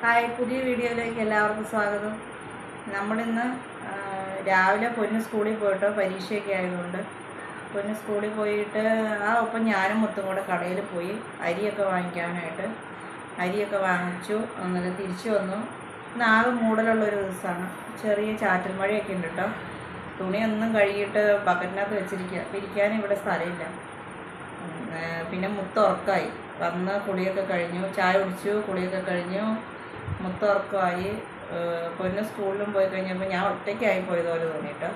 Hi, പുതിയ വീഡിയോയിലേക്ക് എല്ലാവർക്കും സ്വാഗതം. നമ്മളിന്ന് രാവിലെ പൊന്നു സ്കൂളിൽ പോയിട്ടോ, പരീക്ഷയൊക്കെ ആയതുകൊണ്ട് പൊന്നു സ്കൂളിൽ പോയിട്ട് ഒപ്പം ഞാനും മുത്തും കൂടെ കടയിൽ പോയി അരിയൊക്കെ വാങ്ങിക്കാനായിട്ട്. അരിയൊക്കെ വാങ്ങിച്ചു, എന്നിട്ട് തിരിച്ചു വന്നു. ഇന്ന് ആകെ മൂടലുള്ളൊരു ദിവസമാണ്. ചെറിയ ചാറ്റൽ മഴയൊക്കെ ഉണ്ട് കേട്ടോ. തുണിയൊന്നും കഴുകിയിട്ട് ബക്കറ്റിനകത്ത് വെച്ചിരിക്കുക. പിരിക്കാൻ ഇവിടെ സ്ഥലമില്ല. പിന്നെ ഉറക്കമായി വന്ന് കുളിയൊക്കെ കഴിഞ്ഞു, ചായ കുടിച്ചു, കുളിയൊക്കെ കഴിഞ്ഞു, ഉറക്കമായി. പൊന്നു സ്കൂളിലും പോയി കഴിഞ്ഞപ്പോൾ ഞാൻ ഒറ്റയ്ക്കായി പോയതുപോലെ തോന്നിട്ടോ.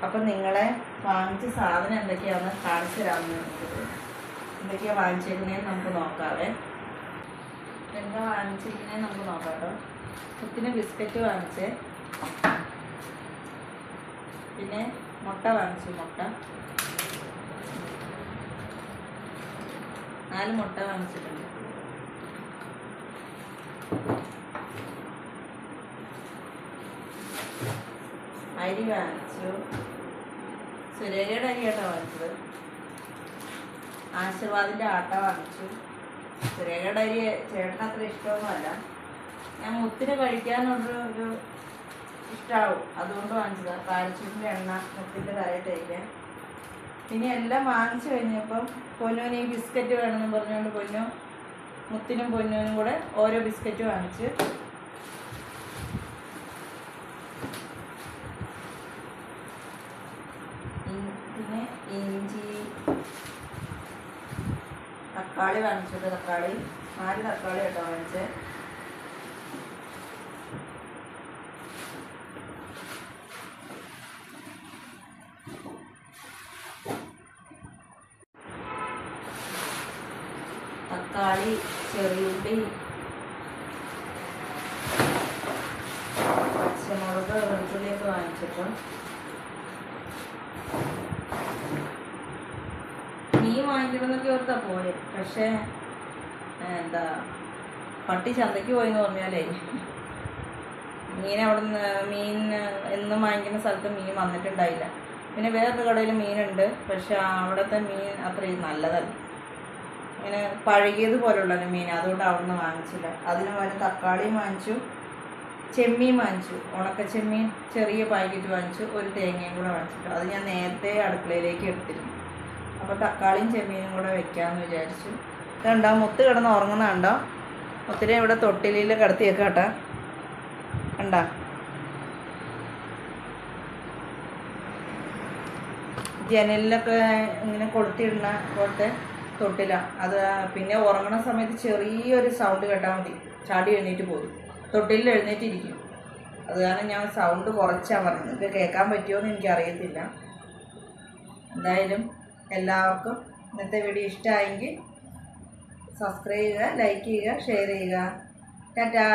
അപ്പം നിങ്ങളെ വാങ്ങിച്ച സാധനം എന്തൊക്കെയാണെന്ന് കാണിച്ചു തരാമെന്ന് എന്തൊക്കെയാണ് വാങ്ങിച്ചിരിക്കുന്നതെന്ന് നമുക്ക് നോക്കാവേ. എന്താ വാങ്ങിച്ചിരിക്കുന്നതെന്ന് നമുക്ക് നോക്കാം കേട്ടോ. മുത്തിന് ബിസ്ക്കറ്റ് വാങ്ങിച്ച്, പിന്നെ മുട്ട വാങ്ങിച്ചു. 4 മുട്ട വാങ്ങിച്ചിട്ടുണ്ട്. അരി വാങ്ങിച്ചു. സുരേഖയുടെ അരിയാട്ടോ വാങ്ങിച്ചത്. ആശീർവാദിൻ്റെ ആട്ട വാങ്ങിച്ചു. സുരേഖയുടെ അരി ചേട്ടന് അത്ര ഇഷ്ടമൊന്നുമല്ല. ഞാൻ മുത്തിന് കഴിക്കാനൊരു ഇഷ്ടമാവും, അതുകൊണ്ട് വാങ്ങിച്ചതാണ്. കാൽസ്യത്തിൻ്റെ എണ്ണ മുത്തിൻ്റെ തലയിൽ തേക്കാൻ. പിന്നെ എല്ലാം വാങ്ങിച്ചു കഴിഞ്ഞപ്പം പൊന്നുവിന് ഈ ബിസ്ക്കറ്റ് വേണമെന്ന് പറഞ്ഞുകൊണ്ട് മുത്തിനും പൊന്നുവിനും കൂടെ ഓരോ ബിസ്ക്കറ്റ് വാങ്ങിച്ച്. പിന്നെ ഇഞ്ചി, തക്കാളി വാങ്ങിച്ചിട്ട്, 4 തക്കാളി കേട്ടോ വാങ്ങിച്ച്. തക്കാളി, ചെറിയുള്ളി, പച്ചമുളക്, വെളുത്തുള്ളിയൊക്കെ വാങ്ങിച്ചിട്ട്. മീൻ വാങ്ങിക്കണമെന്നൊക്കെ ഓർത്താ പോയെ. പക്ഷേ പട്ടി ചന്തയ്ക്ക് പോയെന്ന് പറഞ്ഞാലേ മീൻ എന്നും വാങ്ങിക്കുന്ന സ്ഥലത്ത് മീൻ വന്നിട്ടുണ്ടായില്ല. പിന്നെ വേറൊരു കടയിൽ മീനുണ്ട്, പക്ഷെ അവിടുത്തെ മീൻ അത്രയും നല്ലതല്ല. ഇങ്ങനെ പഴകിയത് പോലുള്ള മീൻ, അതുകൊണ്ട് അവിടുന്ന് വാങ്ങിച്ചില്ല. അതിന് പകരം തക്കാളിയും വാങ്ങിച്ചു, ചെമ്മീൻ വാങ്ങിച്ചു. ഉണക്ക ചെമ്മീൻ ചെറിയ പാക്കറ്റ് വാങ്ങിച്ചു. ഒരു തേങ്ങയും കൂടെ വാങ്ങിച്ചിട്ടു. അത് ഞാൻ നേരത്തെ അടുക്കളയിലേക്ക് എടുത്തിരുന്നു. അപ്പോൾ തക്കാളിയും ചെമ്മീനും കൂടെ വെക്കാമെന്ന് വിചാരിച്ചു. ഇതുണ്ടോ, മുത്ത് കിടന്ന് ഉറങ്ങുന്നുണ്ടോ? മുത്തിനെ ഇവിടെ തൊട്ടിലിൽ കിടത്തിയേക്കാം കേട്ടോ. കണ്ടോ, ജനലിലൊക്കെ ഇങ്ങനെ കൊളുത്തിയിടുന്ന പോലത്തെ തൊട്ടില. അത് പിന്നെ ഉറങ്ങണ സമയത്ത് ചെറിയൊരു സൗണ്ട് കേട്ടാൽ മതി, ചാടി എഴുന്നേറ്റ് പോകും. തൊട്ടിലിൽ എഴുന്നേറ്റിരിക്കും. അത് കാരണം ഞാൻ സൗണ്ട് കുറച്ചാണ് പറഞ്ഞത്. ഇത് കേൾക്കാൻ പറ്റുമോയെന്ന് എനിക്കറിയത്തില്ല. എന്തായാലും എല്ലാവർക്കും ഇന്നത്തെ വീഡിയോ ഇഷ്ടമായെങ്കിൽ സബ്സ്ക്രൈബ് ചെയ്യുക, ലൈക്ക് ചെയ്യുക, ഷെയർ ചെയ്യുക. ടാറ്റാ.